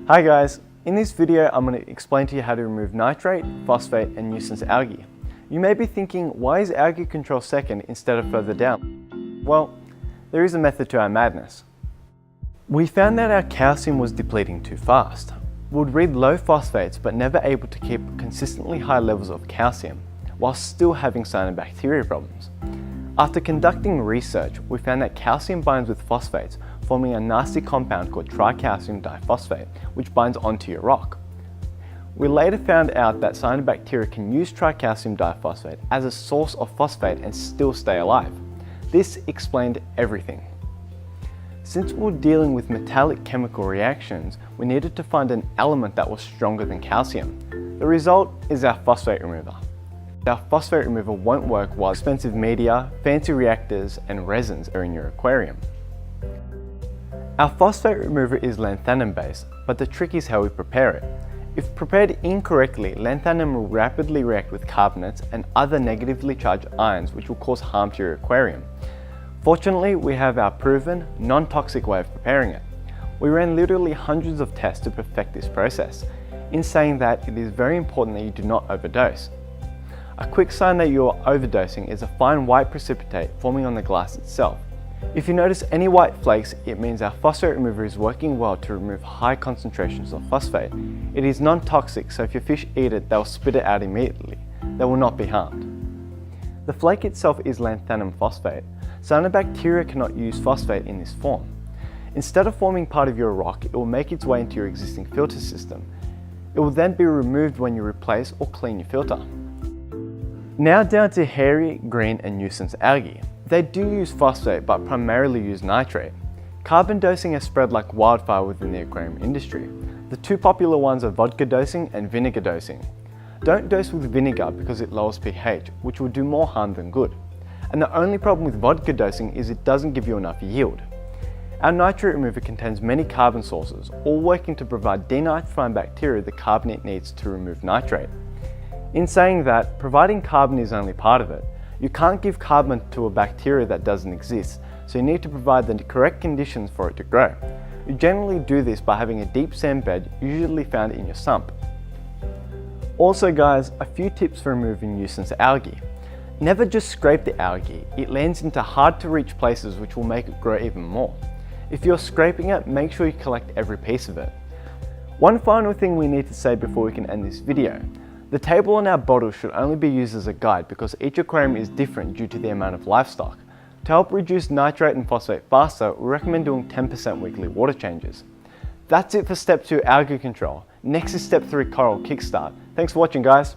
Hi guys, in this video I'm going to explain to you how to remove nitrate, phosphate and nuisance algae. You may be thinking, why is algae control second instead of further down? Well, there is a method to our madness. We found that our calcium was depleting too fast. We would read low phosphates but never able to keep consistently high levels of calcium while still having cyanobacteria problems. After conducting research, we found that calcium binds with phosphates, forming a nasty compound called tricalcium diphosphate, which binds onto your rock. We later found out that cyanobacteria can use tricalcium diphosphate as a source of phosphate and still stay alive. This explained everything. Since we were dealing with metallic chemical reactions, we needed to find an element that was stronger than calcium. The result is our phosphate remover. Our phosphate remover won't work while expensive media, fancy reactors and resins are in your aquarium. Our phosphate remover is lanthanum based, but the trick is how we prepare it. If prepared incorrectly, lanthanum will rapidly react with carbonates and other negatively charged ions which will cause harm to your aquarium. Fortunately, we have our proven, non-toxic way of preparing it. We ran literally hundreds of tests to perfect this process, in saying that it is very important that you do not overdose. A quick sign that you are overdosing is a fine white precipitate forming on the glass itself. If you notice any white flakes, it means our phosphate remover is working well to remove high concentrations of phosphate. It is non-toxic, so if your fish eat it, they'll spit it out immediately. They will not be harmed. The flake itself is lanthanum phosphate. Cyanobacteria cannot use phosphate in this form. Instead of forming part of your rock, it will make its way into your existing filter system. It will then be removed when you replace or clean your filter. Now down to hairy, green and nuisance algae. They do use phosphate but primarily use nitrate. Carbon dosing has spread like wildfire within the aquarium industry. The two popular ones are vodka dosing and vinegar dosing. Don't dose with vinegar because it lowers pH, which will do more harm than good. And the only problem with vodka dosing is it doesn't give you enough yield. Our nitrate remover contains many carbon sources, all working to provide denitrifying bacteria the carbon it needs to remove nitrate. In saying that, providing carbon is only part of it. You can't give carbon to a bacteria that doesn't exist, so you need to provide the correct conditions for it to grow. You generally do this by having a deep sand bed, usually found in your sump. Also guys, a few tips for removing nuisance algae. Never just scrape the algae, it lands into hard to reach places which will make it grow even more. If you're scraping it, make sure you collect every piece of it. One final thing we need to say before we can end this video. The table on our bottle should only be used as a guide because each aquarium is different due to the amount of livestock. To help reduce nitrate and phosphate faster, we recommend doing 10% weekly water changes. That's it for step 2 algae control. Next is step 3 coral kickstart. Thanks for watching guys.